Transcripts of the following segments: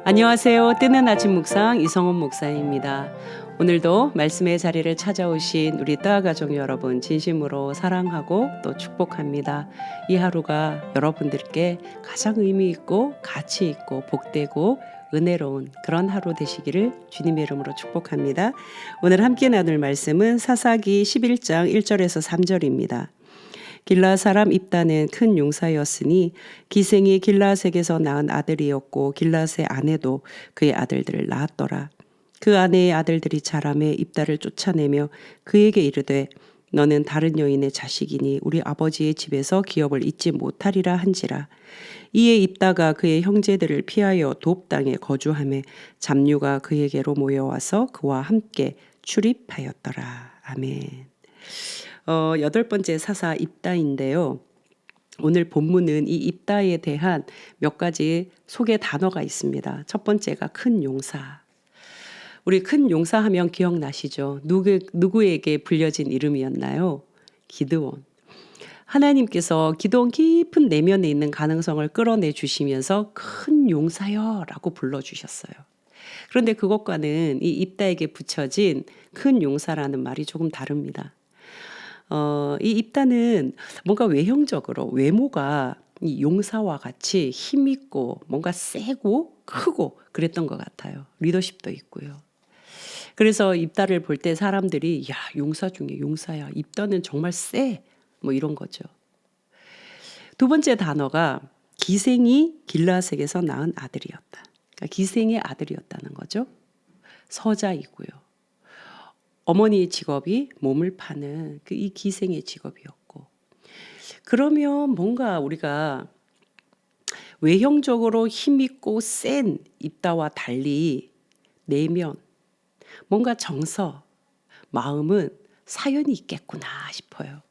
안녕하세요. 뜨는 아침 묵상 이성훈 목사입니다. 오늘도 말씀의 자리를 찾아오신 우리 뜨아 가족 여러분 진심으로 사랑하고 또 축복합니다. 이 하루가 여러분들께 가장 의미 있고 가치 있고 복되고 은혜로운 그런 하루 되시기를 주님의 이름으로 축복합니다. 오늘 함께 나눌 말씀은 사사기 11장 1절에서 3절입니다. 길라 사람 입다는 큰 용사였으니 기생이 길라색에서 낳은 아들이었고 길라의 아내도 그의 아들들을 낳았더라. 그 아내의 아들들이 자라매 입다를 쫓아내며 그에게 이르되 너는 다른 여인의 자식이니 우리 아버지의 집에서 기업을 잊지 못하리라 한지라. 이에 입다가 그의 형제들을 피하여 돕 땅에 거주하며 잡류가 그에게로 모여와서 그와 함께 출입하였더라. 아멘. 여덟 번째 사사 입다인데요. 오늘 본문은 이 입다에 대한 몇 가지 소개 단어가 있습니다. 첫 번째가 큰 용사. 우리 큰 용사하면 기억나시죠? 누구에게 불려진 이름이었나요? 기드온. 하나님께서 기드온 깊은 내면에 있는 가능성을 끌어내 주시면서 큰 용사여 라고 불러주셨어요. 그런데 그것과는 이 입다에게 붙여진 큰 용사라는 말이 조금 다릅니다. 이 입다는 뭔가 외형적으로 외모가 이 용사와 같이 힘있고 뭔가 세고 크고 그랬던 것 같아요. 리더십도 있고요. 그래서 입다를 볼 때 사람들이 야, 용사 중에 용사야. 입다는 정말 세. 뭐 이런 거죠. 두 번째 단어가 기생이 길라색에서 낳은 아들이었다. 그러니까 기생의 아들이었다는 거죠. 서자이고요. 어머니의 직업이 몸을 파는 이 기생의 직업이었고, 그러면 뭔가 우리가 외형적으로 힘있고 센 입다와 달리 내면 뭔가 정서, 마음은 사연이 있겠구나 싶어요.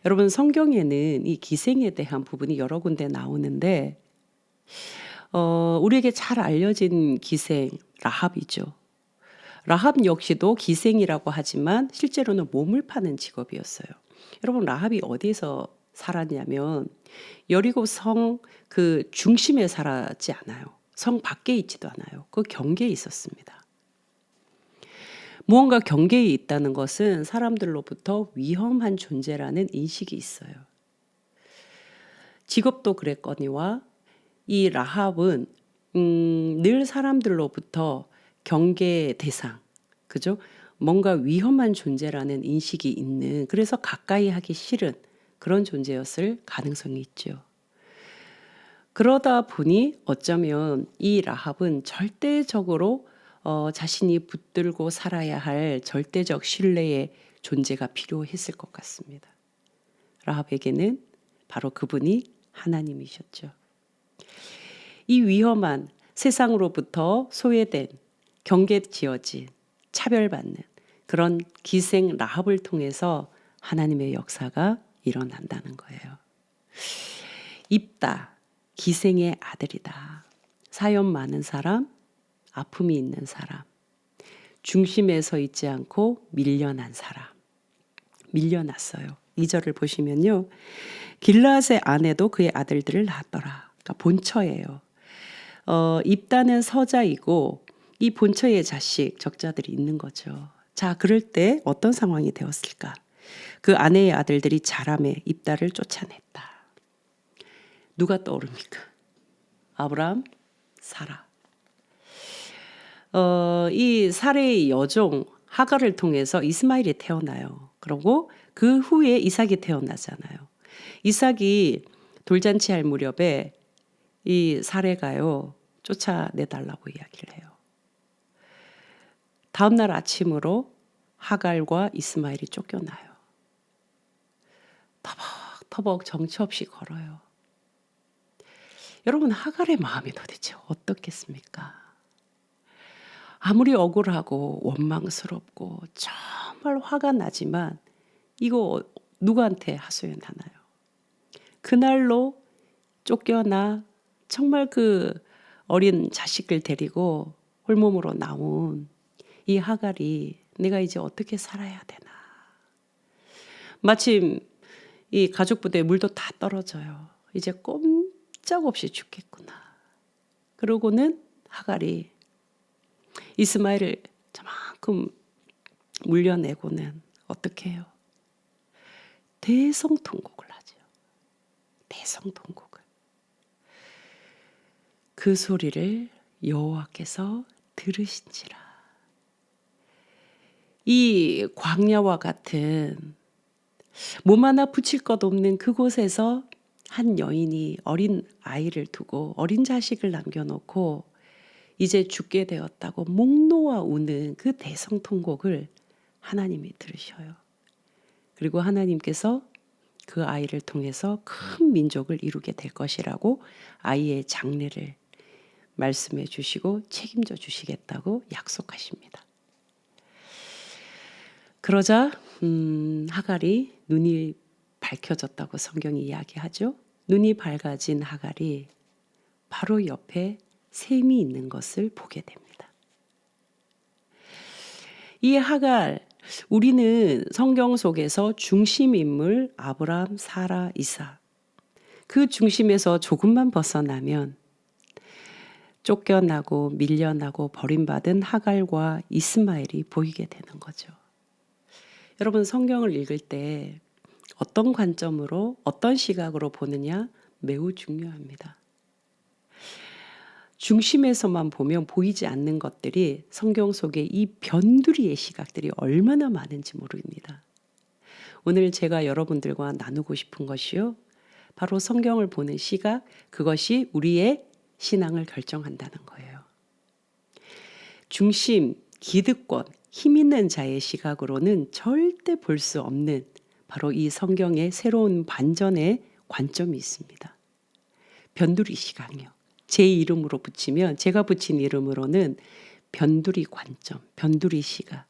여러분, 성경에는 이 기생에 대한 부분이 여러 군데 나오는데 우리에게 잘 알려진 기생 라합이죠. 라합 역시도 기생이라고 하지만 실제로는 몸을 파는 직업이었어요. 여러분, 라합이 어디서 살았냐면 여리고 성 그 중심에 살았지 않아요. 성 밖에 있지도 않아요. 그 경계에 있었습니다. 무언가 경계에 있다는 것은 사람들로부터 위험한 존재라는 인식이 있어요. 직업도 그랬거니와 이 라합은 늘 사람들로부터 경계 대상, 그죠? 뭔가 위험한 존재라는 인식이 있는, 그래서 가까이 하기 싫은 그런 존재였을 가능성이 있죠. 그러다 보니 어쩌면 이 라합은 절대적으로 자신이 붙들고 살아야 할 절대적 신뢰의 존재가 필요했을 것 같습니다. 라합에게는 바로 그분이 하나님이셨죠. 이 위험한 세상으로부터 소외된, 경계 지어진, 차별받는 그런 기생 라합을 통해서 하나님의 역사가 일어난다는 거예요. 입다, 기생의 아들이다. 사연 많은 사람, 아픔이 있는 사람, 중심에 서 있지 않고 밀려난 사람, 밀려났어요. 2절을 보시면요. 길라앗의 아내도 그의 아들들을 낳았더라. 그러니까 본처예요. 입다는 서자이고 이 본처의 자식, 적자들이 있는 거죠. 자, 그럴 때 어떤 상황이 되었을까? 그 아내의 아들들이 자라매 입다를 쫓아냈다. 누가 떠오릅니까? 아브라함, 사라. 이 사레의 여종 하갈을 통해서 이스마엘이 태어나요. 그리고 그 후에 이삭이 태어나잖아요. 이삭이 돌잔치 할 무렵에 이 사레가요 쫓아내달라고 이야기를 해요. 다음날 아침으로 하갈과 이스마엘이 쫓겨나요. 터벅터벅 정처 없이 걸어요. 여러분, 하갈의 마음이 도대체 어떻겠습니까? 아무리 억울하고 원망스럽고 정말 화가 나지만 이거 누구한테 하소연하나요? 그날로 쫓겨나 정말 그 어린 자식을 데리고 홀몸으로 나온 이 하갈이 내가 이제 어떻게 살아야 되나. 마침 이 가족 부대에 물도 다 떨어져요. 이제 꼼짝없이 죽겠구나. 그러고는 하갈이 이스마엘을 저만큼 물려내고는 어떻게 해요? 대성통곡을 하죠. 대성통곡을. 그 소리를 여호와께서 들으신지라. 이 광야와 같은 몸 하나 붙일 것 없는 그곳에서 한 여인이 어린 아이를 두고 어린 자식을 남겨놓고 이제 죽게 되었다고 목 놓아 우는 그 대성통곡을 하나님이 들으셔요. 그리고 하나님께서 그 아이를 통해서 큰 민족을 이루게 될 것이라고 아이의 장래를 말씀해 주시고 책임져 주시겠다고 약속하십니다. 그러자 하갈이 눈이 밝혀졌다고 성경이 이야기하죠. 눈이 밝아진 하갈이 바로 옆에 샘이 있는 것을 보게 됩니다. 이 하갈, 우리는 성경 속에서 중심 인물 아브라함, 사라, 이삭, 그 중심에서 조금만 벗어나면 쫓겨나고 밀려나고 버림받은 하갈과 이스마엘이 보이게 되는 거죠. 여러분, 성경을 읽을 때 어떤 관점으로, 어떤 시각으로 보느냐 매우 중요합니다. 중심에서만 보면 보이지 않는 것들이 성경 속에 이 변두리의 시각들이 얼마나 많은지 모릅니다. 오늘 제가 여러분들과 나누고 싶은 것이요, 바로 성경을 보는 시각, 그것이 우리의 신앙을 결정한다는 거예요. 중심, 기득권, 힘 있는 자의 시각으로는 절대 볼 수 없는 바로 이 성경의 새로운 반전의 관점이 있습니다. 변두리 시각이요. 제 이름으로 붙이면, 제가 붙인 이름으로는 변두리 관점, 변두리 시각.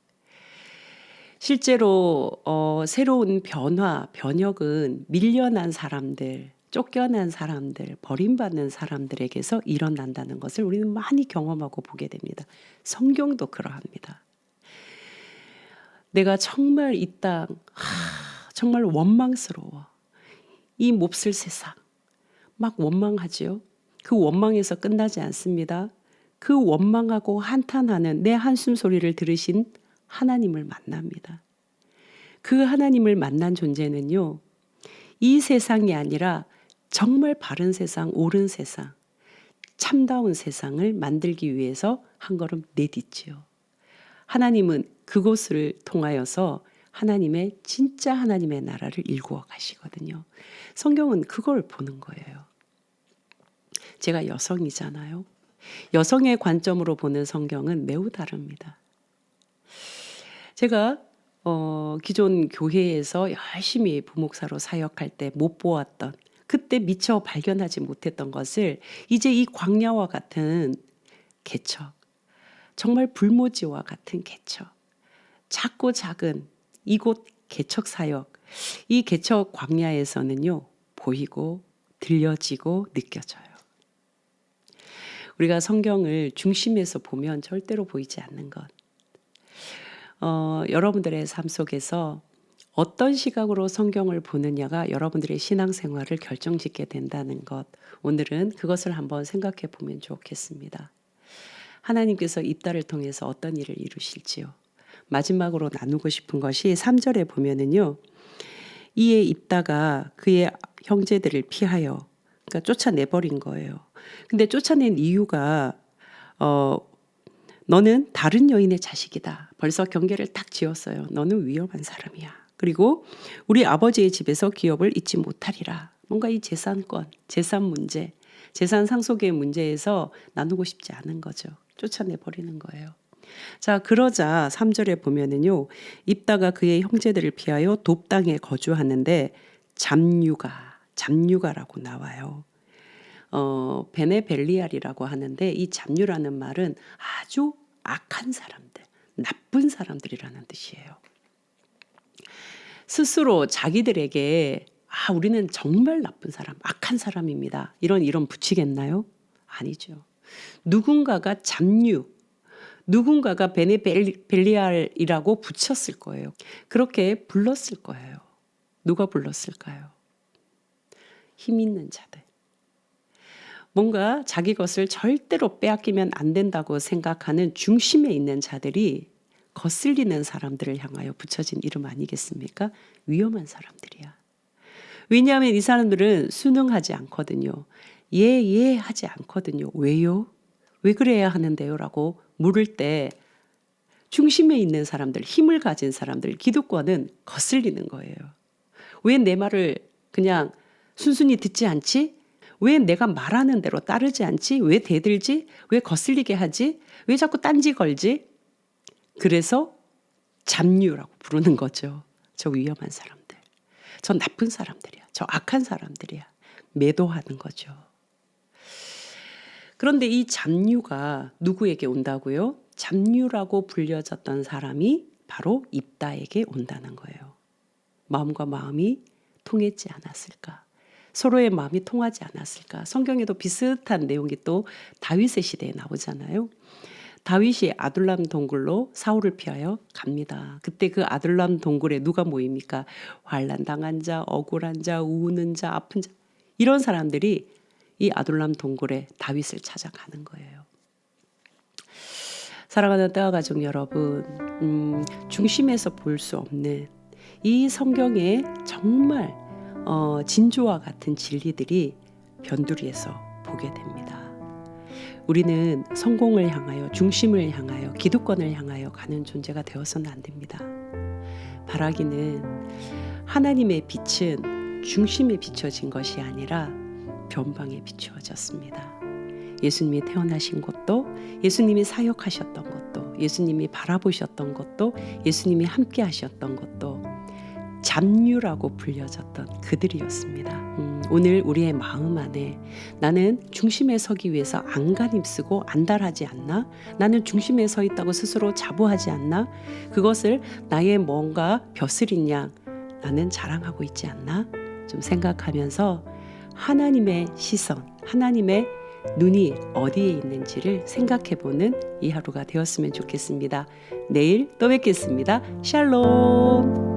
실제로 새로운 변화, 변혁은 밀려난 사람들, 쫓겨난 사람들, 버림받는 사람들에게서 일어난다는 것을 우리는 많이 경험하고 보게 됩니다. 성경도 그러합니다. 내가 정말 이 땅, 정말 원망스러워. 이 몹쓸 세상. 막 원망하지요. 그 원망에서 끝나지 않습니다. 그 원망하고 한탄하는 내 한숨 소리를 들으신 하나님을 만납니다. 그 하나님을 만난 존재는요, 이 세상이 아니라 정말 바른 세상, 옳은 세상, 참다운 세상을 만들기 위해서 한 걸음 내딛지요. 하나님은 그곳을 통하여서 하나님의 진짜 하나님의 나라를 일구어 가시거든요. 성경은 그걸 보는 거예요. 제가 여성이잖아요. 여성의 관점으로 보는 성경은 매우 다릅니다. 제가 기존 교회에서 열심히 부목사로 사역할 때 못 보았던, 그때 미처 발견하지 못했던 것을 이제 이 광야와 같은 개척, 정말 불모지와 같은 개척, 작고 작은 이곳 개척 사역, 이 개척 광야에서는요, 보이고 들려지고 느껴져요. 우리가 성경을 중심에서 보면 절대로 보이지 않는 것. 여러분들의 삶 속에서 어떤 시각으로 성경을 보느냐가 여러분들의 신앙생활을 결정짓게 된다는 것. 오늘은 그것을 한번 생각해 보면 좋겠습니다. 하나님께서 입다를 통해서 어떤 일을 이루실지요. 마지막으로 나누고 싶은 것이 3절에 보면은요, 이에 입다가 그의 형제들을 피하여, 그러니까 쫓아내버린 거예요. 근데 쫓아낸 이유가 너는 다른 여인의 자식이다. 벌써 경계를 딱 지었어요. 너는 위험한 사람이야. 그리고 우리 아버지의 집에서 기업을 잊지 못하리라. 뭔가 이 재산권, 재산 문제, 재산 상속의 문제에서 나누고 싶지 않은 거죠. 쫓아내버리는 거예요. 자, 그러자 3절에 보면은요, 입다가 그의 형제들을 피하여 돕 땅에 거주하는데 잡류가라고 나와요. 베네벨리알이라고 하는데, 이 잡류라는 말은 아주 악한 사람들, 나쁜 사람들이라는 뜻이에요. 스스로 자기들에게 우리는 정말 나쁜 사람, 악한 사람입니다, 이런 붙이겠나요? 아니죠. 누군가가 잡류, 누군가가 베네벨리알이라고 붙였을 거예요. 그렇게 불렀을 거예요. 누가 불렀을까요? 힘 있는 자들. 뭔가 자기 것을 절대로 빼앗기면 안 된다고 생각하는 중심에 있는 자들이 거슬리는 사람들을 향하여 붙여진 이름 아니겠습니까? 위험한 사람들이야. 왜냐하면 이 사람들은 순응하지 않거든요. 예 하지 않거든요. 왜요? 왜 그래야 하는데요? 라고 물을 때 중심에 있는 사람들, 힘을 가진 사람들, 기득권은 거슬리는 거예요. 왜 내 말을 그냥 순순히 듣지 않지? 왜 내가 말하는 대로 따르지 않지? 왜 대들지? 왜 거슬리게 하지? 왜 자꾸 딴지 걸지? 그래서 잡류라고 부르는 거죠. 저 위험한 사람들. 저 나쁜 사람들이야. 저 악한 사람들이야. 매도하는 거죠. 그런데 이 잡류가 누구에게 온다고요? 잡류라고 불려졌던 사람이 바로 입다에게 온다는 거예요. 마음과 마음이 통했지 않았을까? 서로의 마음이 통하지 않았을까? 성경에도 비슷한 내용이 또 다윗의 시대에 나오잖아요. 다윗이 아둘람 동굴로 사울을 피하여 갑니다. 그때 그 아둘람 동굴에 누가 모입니까? 환난 당한 자, 억울한 자, 우는 자, 아픈 자, 이런 사람들이 이 아둘람 동굴에 다윗을 찾아가는 거예요. 사랑하는 따와 가족 여러분, 중심에서 볼 수 없는 이 성경에 정말 진주와 같은 진리들이 변두리에서 보게 됩니다. 우리는 성공을 향하여, 중심을 향하여, 기득권을 향하여 가는 존재가 되어서는 안 됩니다. 바라기는 하나님의 빛은 중심에 비춰진 것이 아니라 변방에 비추어졌습니다. 예수님이 태어나신 것도, 예수님이 사역하셨던 것도, 예수님이 바라보셨던 것도, 예수님이 함께 하셨던 것도 잡류라고 불려졌던 그들이었습니다. 오늘 우리의 마음 안에 나는 중심에 서기 위해서 안간힘 쓰고 안달하지 않나? 나는 중심에 서 있다고 스스로 자부하지 않나? 그것을 나의 뭔가 벼슬인 양 나는 자랑하고 있지 않나? 좀 생각하면서 하나님의 시선, 하나님의 눈이 어디에 있는지를 생각해보는 이 하루가 되었으면 좋겠습니다. 내일 또 뵙겠습니다. 샬롬.